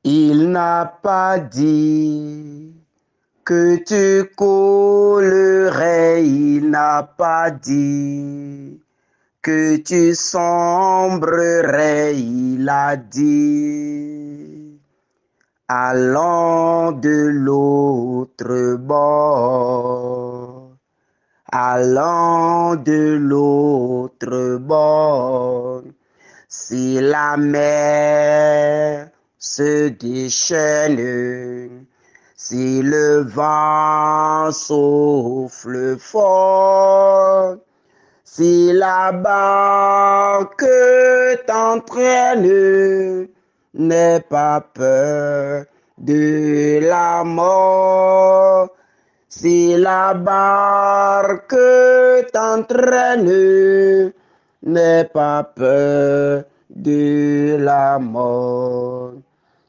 Il n'a pas dit que tu coulerais, il n'a pas dit que tu sombrerais, il a dit, allons de l'autre bord, allons de l'autre bord. Si la mer se déchaîne, si le vent souffle fort, si la barque t'entraîne, n'aie pas peur de la mort. Si la barque t'entraîne, n'aie pas peur de la mort.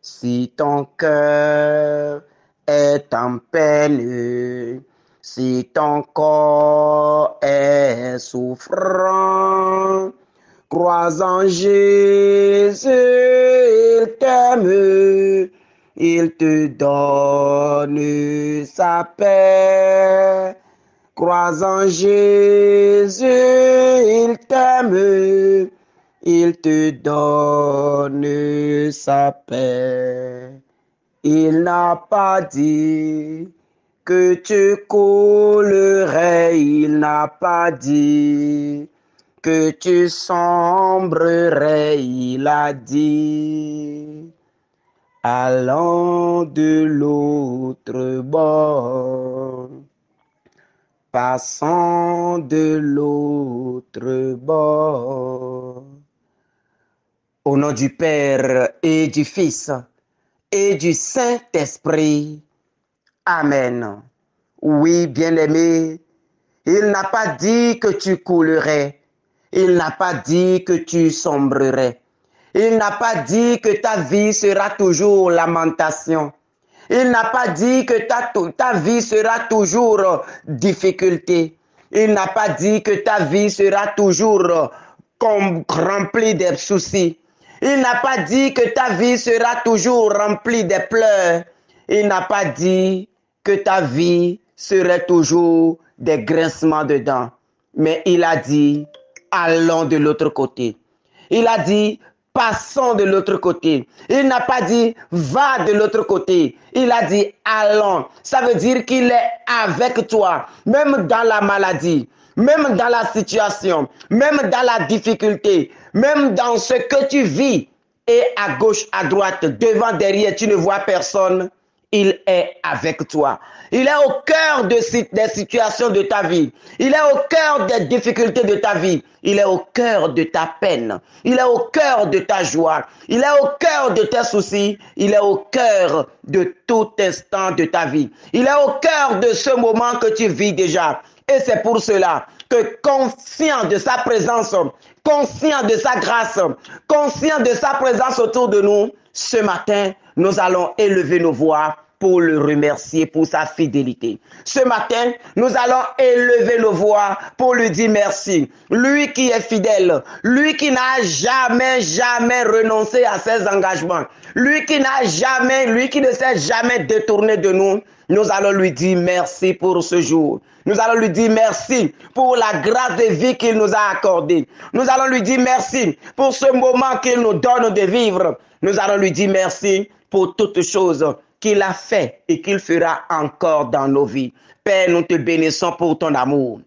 Si ton cœur est en peine, si ton corps est souffrant, crois en Jésus, il t'aime, il te donne sa paix. Crois en Jésus, il t'aime, il te donne sa paix. Il n'a pas dit que tu coulerais, il n'a pas dit que tu sombrerais, il a dit, allons de l'autre bord, passons de l'autre bord. Au nom du Père et du Fils et du Saint-Esprit. Amen. Oui, bien-aimé, il n'a pas dit que tu coulerais. Il n'a pas dit que tu sombrerais. Il n'a pas dit que ta vie sera toujours lamentation. Il n'a pas dit que ta vie sera toujours difficulté. Il n'a pas dit que ta vie sera toujours remplie de soucis. Il n'a pas dit que ta vie sera toujours remplie de pleurs. Il n'a pas dit que ta vie serait toujours des grincements de dents. Mais il a dit, allons de l'autre côté. Il a dit, passons de l'autre côté. Il n'a pas dit, va de l'autre côté. Il a dit, allons. Ça veut dire qu'il est avec toi, même dans la maladie, même dans la situation, même dans la difficulté, même dans ce que tu vis. Et à gauche, à droite, devant, derrière, tu ne vois personne. Il est avec toi. Il est au cœur des situations de ta vie. Il est au cœur des difficultés de ta vie. Il est au cœur de ta peine. Il est au cœur de ta joie. Il est au cœur de tes soucis. Il est au cœur de tout instant de ta vie. Il est au cœur de ce moment que tu vis déjà. Et c'est pour cela que conscient de sa présence, conscient de sa grâce, conscient de sa présence autour de nous, ce matin, nous allons élever nos voix pour le remercier pour sa fidélité. Ce matin, nous allons élever nos voix pour lui dire merci. Lui qui est fidèle, lui qui n'a jamais renoncé à ses engagements, lui qui ne s'est jamais détourné de nous, nous allons lui dire merci pour ce jour. Nous allons lui dire merci pour la grâce de vie qu'il nous a accordée. Nous allons lui dire merci pour ce moment qu'il nous donne de vivre. Nous allons lui dire merci pour toutes choses qu'il a fait et qu'il fera encore dans nos vies. Père, nous te bénissons pour ton amour.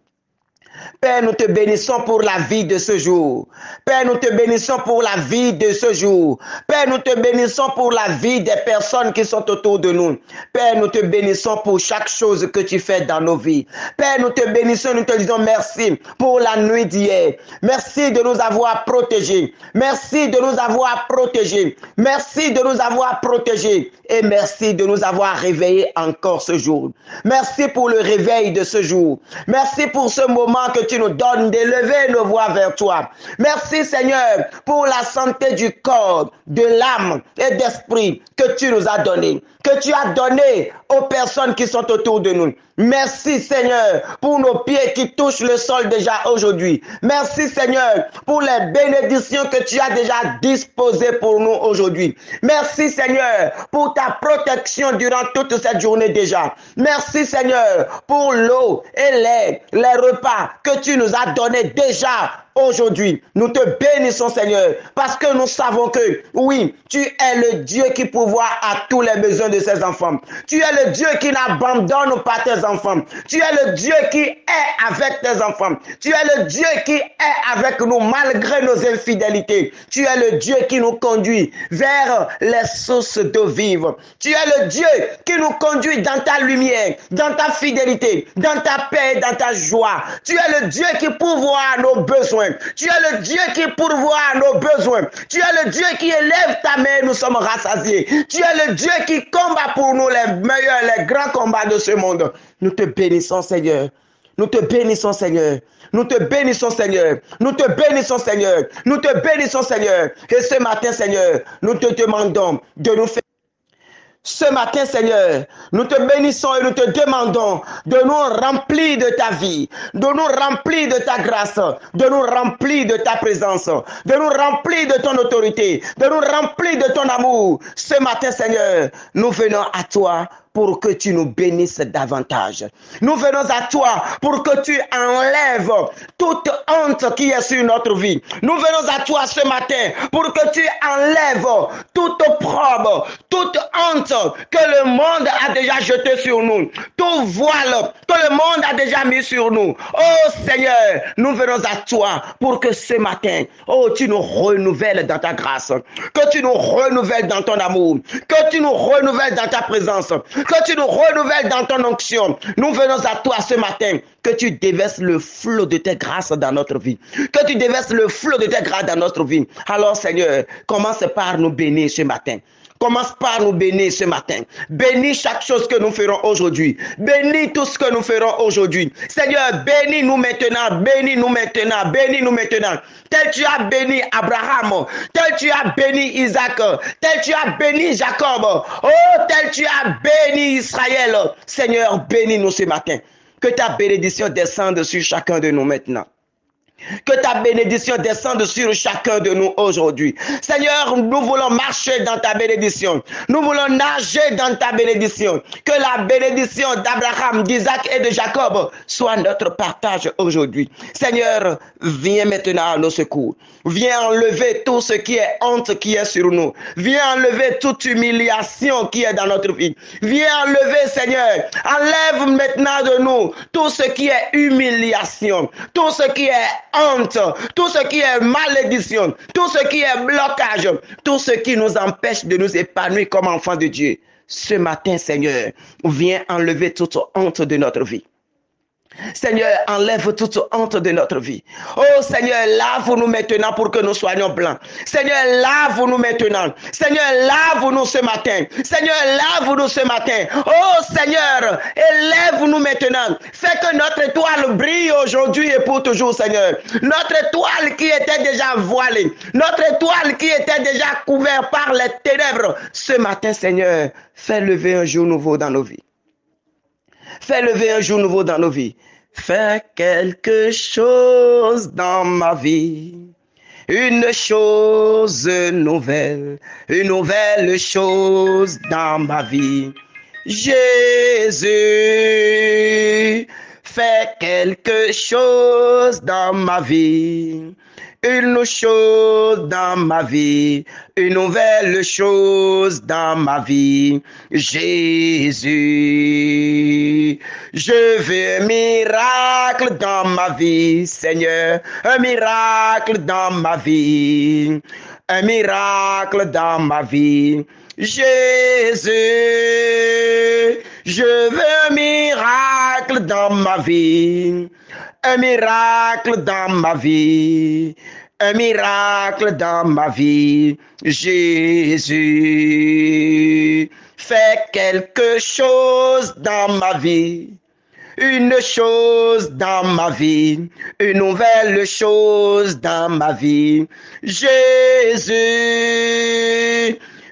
Père, nous te bénissons pour la vie de ce jour. Père, nous te bénissons pour la vie de ce jour. Père, nous te bénissons pour la vie des personnes qui sont autour de nous. Père, nous te bénissons pour chaque chose que tu fais dans nos vies. Père, nous te bénissons, nous te disons merci pour la nuit d'hier. Merci de nous avoir protégés. Merci de nous avoir protégés. Merci de nous avoir protégés. Et merci de nous avoir réveillés encore ce jour. Merci pour le réveil de ce jour. Merci pour ce moment moment que tu nous donnes d'élever nos voix vers toi. Merci Seigneur pour la santé du corps, de l'âme et d'esprit que tu nous as donné, que tu as donné aux personnes qui sont autour de nous. Merci Seigneur pour nos pieds qui touchent le sol déjà aujourd'hui. Merci Seigneur pour les bénédictions que tu as déjà disposées pour nous aujourd'hui. Merci Seigneur pour ta protection durant toute cette journée déjà. Merci Seigneur pour l'eau et les repas que tu nous as donnés déjà aujourd'hui. Nous te bénissons Seigneur parce que nous savons que oui, tu es le Dieu qui pourvoit à tous les besoins de ses enfants. Tu es le Dieu qui n'abandonne pas tes enfants. Tu es le Dieu qui est avec tes enfants. Tu es le Dieu qui est avec nous malgré nos infidélités. Tu es le Dieu qui nous conduit vers les sources d'eau vive. Tu es le Dieu qui nous conduit dans ta lumière, dans ta fidélité, dans ta paix et dans ta joie. Tu es le Dieu qui pourvoit à nos besoins. Tu es le Dieu qui pourvoit à nos besoins. Tu es le Dieu qui élève ta main et nous sommes rassasiés. Tu es le Dieu qui combat pour nous les meilleurs, les grands combats de ce monde. Nous te bénissons Seigneur. Nous te bénissons Seigneur. Nous te bénissons Seigneur. Nous te bénissons Seigneur. Nous te bénissons Seigneur. Et ce matin Seigneur, nous te demandons de nous faire. Ce matin, Seigneur, nous te bénissons et nous te demandons de nous remplir de ta vie, de nous remplir de ta grâce, de nous remplir de ta présence, de nous remplir de ton autorité, de nous remplir de ton amour. Ce matin, Seigneur, nous venons à toi pour que tu nous bénisses davantage. Nous venons à toi pour que tu enlèves toute honte qui est sur notre vie. Nous venons à toi ce matin pour que tu enlèves toute probe, toute honte que le monde a déjà jetée sur nous, tout voile que le monde a déjà mis sur nous. Oh Seigneur, nous venons à toi pour que ce matin, oh, tu nous renouvelles dans ta grâce, que tu nous renouvelles dans ton amour, que tu nous renouvelles dans ta présence, que tu nous renouvelles dans ton onction. Nous venons à toi ce matin, que tu déverses le flot de tes grâces dans notre vie, que tu déverses le flot de tes grâces dans notre vie. Alors Seigneur, commence par nous bénir ce matin. Commence par nous bénir ce matin. Bénis chaque chose que nous ferons aujourd'hui. Bénis tout ce que nous ferons aujourd'hui. Seigneur, bénis-nous maintenant. Bénis-nous maintenant. Bénis-nous maintenant. Tel tu as béni Abraham. Tel tu as béni Isaac. Tel tu as béni Jacob. Oh, tel tu as béni Israël. Seigneur, bénis-nous ce matin. Que ta bénédiction descende sur chacun de nous maintenant. Que ta bénédiction descende sur chacun de nous aujourd'hui. Seigneur, nous voulons marcher dans ta bénédiction. Nous voulons nager dans ta bénédiction. Que la bénédiction d'Abraham, d'Isaac et de Jacob soit notre partage aujourd'hui. Seigneur, viens maintenant à nos secours. Viens enlever tout ce qui est honte qui est sur nous. Viens enlever toute humiliation qui est dans notre vie. Viens enlever, Seigneur. Enlève maintenant de nous tout ce qui est humiliation, tout ce qui est honte, tout ce qui est malédiction, tout ce qui est blocage, tout ce qui nous empêche de nous épanouir comme enfants de Dieu. Ce matin, Seigneur, viens enlever toute honte de notre vie. Seigneur, enlève toute honte de notre vie. Oh Seigneur, lave-nous maintenant pour que nous soyons blancs. Seigneur, lave-nous maintenant. Seigneur, lave-nous ce matin. Seigneur, lave-nous ce matin. Oh Seigneur, élève-nous maintenant. Fais que notre étoile brille aujourd'hui et pour toujours, Seigneur. Notre étoile qui était déjà voilée, notre étoile qui était déjà couverte par les ténèbres, ce matin, Seigneur, fais lever un jour nouveau dans nos vies. Fais lever un jour nouveau dans nos vies. Fais quelque chose dans ma vie. Une chose nouvelle. Une nouvelle chose dans ma vie. Jésus, fais quelque chose dans ma vie. Une chose dans ma vie, une nouvelle chose dans ma vie. Jésus, je veux un miracle dans ma vie, Seigneur, un miracle dans ma vie, un miracle dans ma vie. Jésus, je veux un miracle dans ma vie. Un miracle dans ma vie, un miracle dans ma vie. Jésus, fais quelque chose dans ma vie. une chose dans ma vie, une nouvelle chose dans ma vie. Jésus,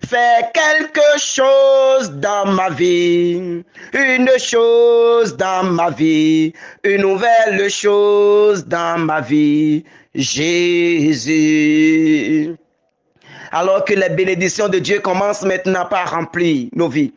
fais quelque chose dans ma vie, une chose dans ma vie, une nouvelle chose dans ma vie. Jésus. Alors que les bénédictions de Dieu commencent maintenant par remplir nos vies.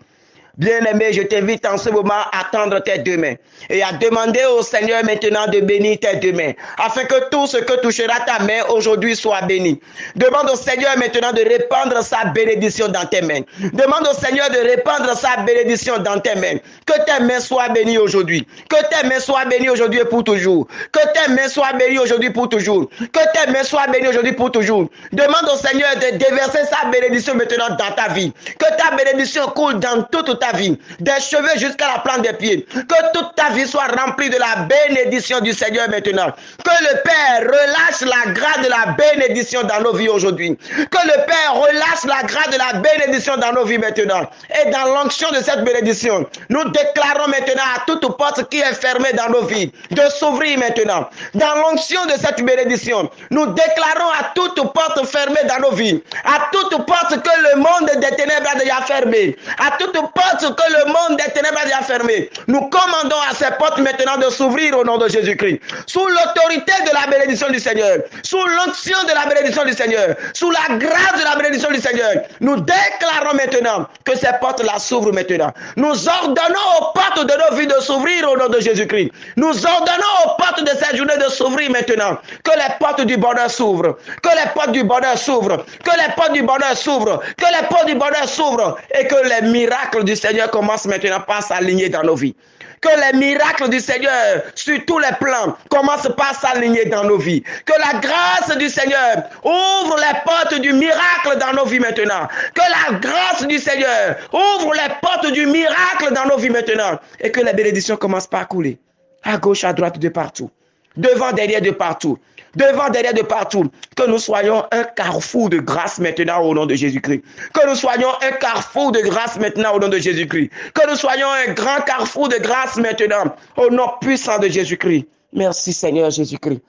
Bien-aimé, je t'invite en ce moment à tendre tes deux mains et à demander au Seigneur maintenant de bénir tes deux mains, afin que tout ce que touchera ta main aujourd'hui soit béni. Demande au Seigneur maintenant de répandre sa bénédiction dans tes mains. Demande au Seigneur de répandre sa bénédiction dans tes mains. Que tes mains soient bénies aujourd'hui. Que tes mains soient bénies aujourd'hui et pour toujours. Que tes mains soient bénies aujourd'hui pour toujours. Que tes mains soient bénies aujourd'hui pour toujours. Demande au Seigneur de déverser sa bénédiction maintenant dans ta vie. Que ta bénédiction coule dans toute ta vie, des cheveux jusqu'à la plante des pieds. Que toute ta vie soit remplie de la bénédiction du Seigneur maintenant. Que le Père relâche la grâce de la bénédiction dans nos vies aujourd'hui. Que le Père relâche la grâce de la bénédiction dans nos vies maintenant. Et dans l'onction de cette bénédiction, nous déclarons maintenant à toute porte qui est fermée dans nos vies de s'ouvrir maintenant. Dans l'onction de cette bénédiction, nous déclarons à toute porte fermée dans nos vies, à toute porte que le monde des ténèbres a déjà fermée, à toute porte que le monde des ténèbres a déjà fermée, nous commandons à ces portes maintenant de s'ouvrir au nom de Jésus-Christ. Sous l'autorité de la bénédiction du Seigneur, sous l'onction de la bénédiction du Seigneur, sous la grâce de la bénédiction du Seigneur, nous déclarons maintenant que ces portes-là s'ouvrent maintenant. Nous ordonnons aux portes de nos vies de s'ouvrir au nom de Jésus-Christ. Nous ordonnons aux portes de cette journée de s'ouvrir maintenant. Que les portes du bonheur s'ouvrent. Que les portes du bonheur s'ouvrent. Que les portes du bonheur s'ouvrent. Que les portes du bonheur s'ouvrent. Et que les miracles du Seigneur commencent maintenant par s'aligner dans nos vies. Que les miracles du Seigneur sur tous les plans commencent par s'aligner dans nos vies. Que la grâce du Seigneur ouvre les portes du miracle dans nos vies maintenant. Que la grâce du Seigneur ouvre les portes du miracle dans nos vies maintenant. Et que les bénédictions commencent par couler. À gauche, à droite, de partout. Devant, derrière, de partout. Devant, derrière, de partout. Que nous soyons un carrefour de grâce maintenant au nom de Jésus-Christ. Que nous soyons un carrefour de grâce maintenant au nom de Jésus-Christ. Que nous soyons un grand carrefour de grâce maintenant au nom puissant de Jésus-Christ. Merci Seigneur Jésus-Christ.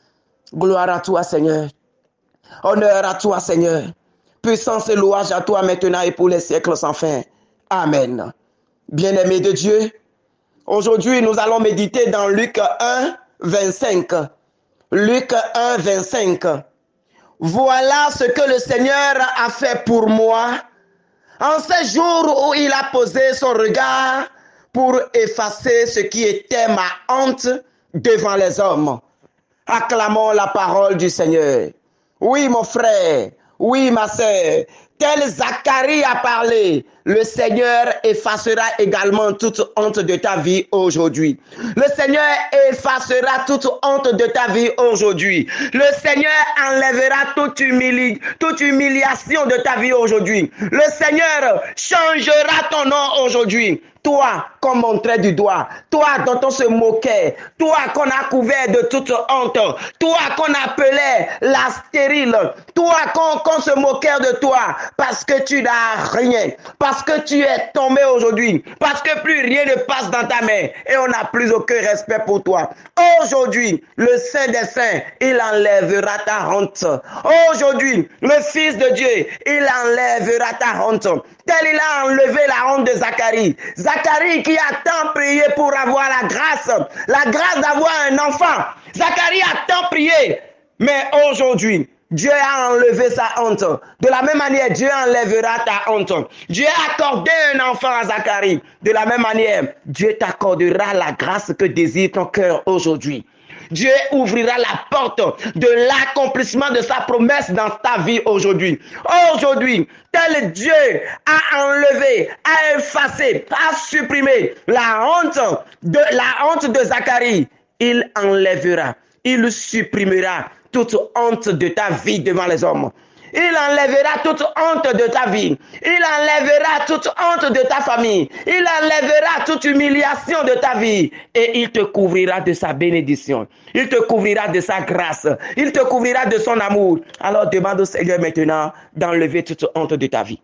Gloire à toi Seigneur. Honneur à toi Seigneur. Puissance et louange à toi maintenant et pour les siècles sans fin. Amen. Bien-aimés de Dieu, aujourd'hui nous allons méditer dans Luc 1, 25. Luc 1, 25. Voilà ce que le Seigneur a fait pour moi en ces jours où il a posé son regard pour effacer ce qui était ma honte devant les hommes. Acclamons la parole du Seigneur. Oui, mon frère, oui, ma sœur, tel Zacharie a parlé, le Seigneur effacera également toute honte de ta vie aujourd'hui. Le Seigneur effacera toute honte de ta vie aujourd'hui. Le Seigneur enlèvera toute humiliation de ta vie aujourd'hui. Le Seigneur changera ton nom aujourd'hui. Toi qu'on montrait du doigt, toi dont on se moquait, toi qu'on a couvert de toute honte, toi qu'on appelait la stérile, toi qu'on se moquait de toi parce que tu n'as rien, parce que tu es tombé aujourd'hui, parce que plus rien ne passe dans ta main et on n'a plus aucun respect pour toi. Aujourd'hui, le Saint des Saints, il enlèvera ta honte. Aujourd'hui, le Fils de Dieu, il enlèvera ta honte. Tel il a enlevé la honte de Zacharie. Zacharie qui a tant prié pour avoir la grâce d'avoir un enfant. Zacharie a tant prié, mais aujourd'hui, Dieu a enlevé sa honte. De la même manière, Dieu enlèvera ta honte. Dieu a accordé un enfant à Zacharie. De la même manière, Dieu t'accordera la grâce que désire ton cœur aujourd'hui. Dieu ouvrira la porte de l'accomplissement de sa promesse dans ta vie aujourd'hui. Aujourd'hui, tel Dieu a enlevé, a effacé, a supprimé la honte de Zacharie. Il enlèvera, il supprimera toute honte de ta vie devant les hommes. Il enlèvera toute honte de ta vie. Il enlèvera toute honte de ta famille. Il enlèvera toute humiliation de ta vie. Et il te couvrira de sa bénédiction. Il te couvrira de sa grâce. Il te couvrira de son amour. Alors demande au Seigneur maintenant d'enlever toute honte de ta vie.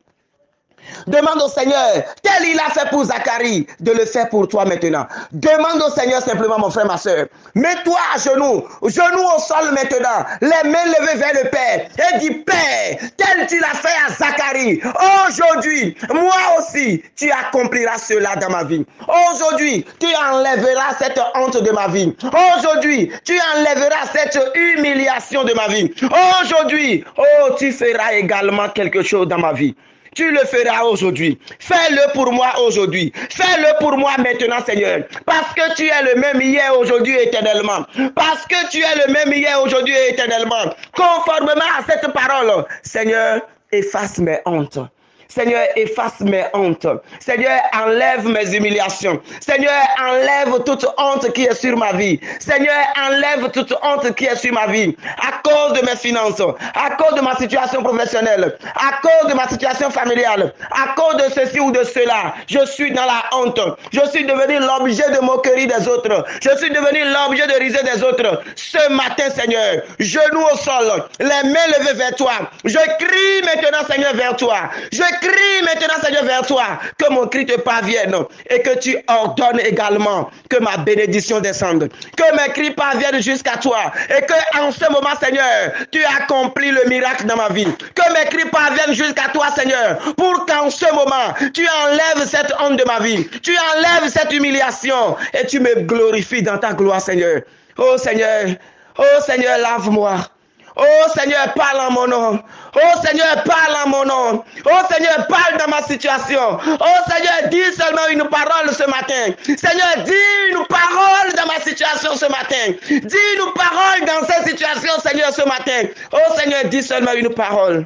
Demande au Seigneur, tel il a fait pour Zacharie, de le faire pour toi maintenant. Demande au Seigneur simplement, mon frère, ma soeur. Mets-toi à genoux au sol maintenant, les mains levées vers le Père, et dis, Père, tel tu l'as fait à Zacharie, aujourd'hui, moi aussi, tu accompliras cela dans ma vie. Aujourd'hui, tu enlèveras cette honte de ma vie. Aujourd'hui, tu enlèveras cette humiliation de ma vie. Aujourd'hui, oh, tu feras également quelque chose dans ma vie. Tu le feras aujourd'hui. Fais-le pour moi aujourd'hui. Fais-le pour moi maintenant, Seigneur. Parce que tu es le même hier, aujourd'hui et éternellement. Parce que tu es le même hier, aujourd'hui et éternellement. Conformément à cette parole, Seigneur, efface mes hontes. Seigneur, efface mes hontes. Seigneur, enlève mes humiliations. Seigneur, enlève toute honte qui est sur ma vie. Seigneur, enlève toute honte qui est sur ma vie. À cause de mes finances, à cause de ma situation professionnelle, à cause de ma situation familiale, à cause de ceci ou de cela, je suis dans la honte. Je suis devenu l'objet de moquerie des autres. Je suis devenu l'objet de risée des autres. Ce matin, Seigneur, genoux au sol, les mains levées vers toi. Je crie maintenant, Seigneur, vers toi. Je crie maintenant, Seigneur, vers toi, que mon cri te parvienne et que tu ordonnes également que ma bénédiction descende, que mes cris parviennent jusqu'à toi et que en ce moment, Seigneur, tu accomplis le miracle dans ma vie, que mes cris parviennent jusqu'à toi, Seigneur, pour qu'en ce moment, tu enlèves cette honte de ma vie, tu enlèves cette humiliation et tu me glorifies dans ta gloire, Seigneur. Oh Seigneur, lave-moi. Oh Seigneur, parle en mon nom. Oh Seigneur, parle en mon nom. Oh Seigneur, parle dans ma situation. Oh Seigneur, dis seulement une parole ce matin. Seigneur, dis une parole dans ma situation ce matin. Dis une parole dans cette situation, Seigneur, ce matin. Oh Seigneur, dis seulement une parole.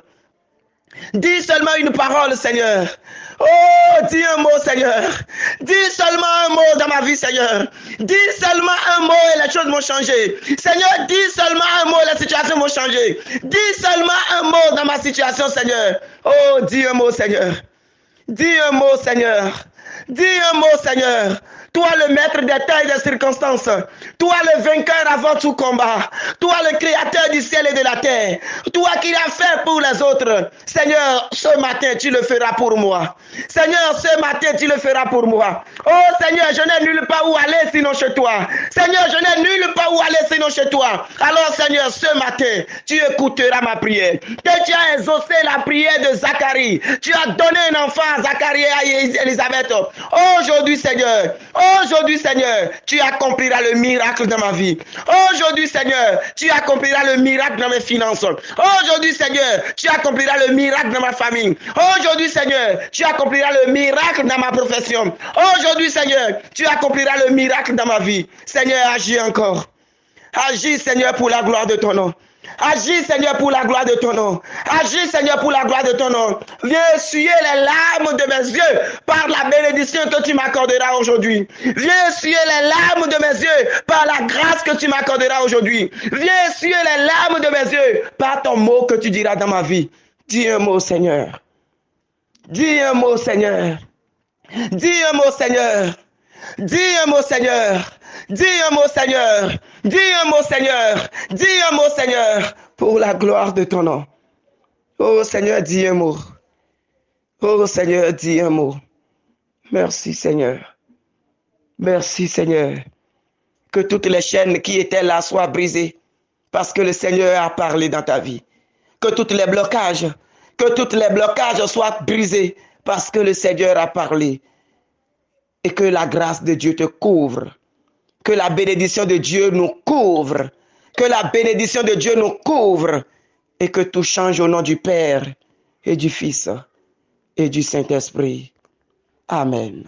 Dis seulement une parole, Seigneur. Oh, dis un mot, Seigneur. Dis seulement un mot dans ma vie, Seigneur. Dis seulement un mot et les choses vont changer. Seigneur, dis seulement un mot et les situations vont changer. Dis seulement un mot dans ma situation, Seigneur. Oh, dis un mot, Seigneur. Dis un mot, Seigneur. Dis un mot, Seigneur. Toi, le maître des temps et des circonstances. Toi, le vainqueur avant tout combat. Toi, le créateur du ciel et de la terre. Toi qui l'as fait pour les autres. Seigneur, ce matin, tu le feras pour moi. Seigneur, ce matin, tu le feras pour moi. Oh, Seigneur, je n'ai nulle part où aller sinon chez toi. Seigneur, je n'ai nulle part où aller sinon chez toi. Alors, Seigneur, ce matin, tu écouteras ma prière. Que tu as exaucé la prière de Zacharie. Tu as donné un enfant à Zacharie et à Élisabeth. Aujourd'hui, Seigneur, tu accompliras le miracle dans ma vie. Aujourd'hui, Seigneur, tu accompliras le miracle dans mes finances. Aujourd'hui, Seigneur, tu accompliras le miracle dans ma famille. Aujourd'hui, Seigneur, tu accompliras le miracle dans ma profession. Aujourd'hui, Seigneur, tu accompliras le miracle dans ma vie. Seigneur, agis encore. Agis, Seigneur, pour la gloire de ton nom. Agis, Seigneur, pour la gloire de ton nom. Agis, Seigneur, pour la gloire de ton nom. Viens essuyer les larmes de mes yeux par la bénédiction que tu m'accorderas aujourd'hui. Viens essuyer les larmes de mes yeux par la grâce que tu m'accorderas aujourd'hui. Viens essuyer les larmes de mes yeux par ton mot que tu diras dans ma vie. Dis un mot, Seigneur. Dis un mot, Seigneur. Dis un mot, Seigneur. Dis un mot, Seigneur. Dis un mot, Seigneur. Dis un mot, Seigneur. Dis un mot, Seigneur, pour la gloire de ton nom. Oh, Seigneur, dis un mot. Oh, Seigneur, dis un mot. Merci, Seigneur. Merci, Seigneur. Que toutes les chaînes qui étaient là soient brisées parce que le Seigneur a parlé dans ta vie. Que tous les blocages soient brisés parce que le Seigneur a parlé. Et que la grâce de Dieu te couvre. Que la bénédiction de Dieu nous couvre. Que la bénédiction de Dieu nous couvre. Et que tout change au nom du Père et du Fils et du Saint-Esprit. Amen.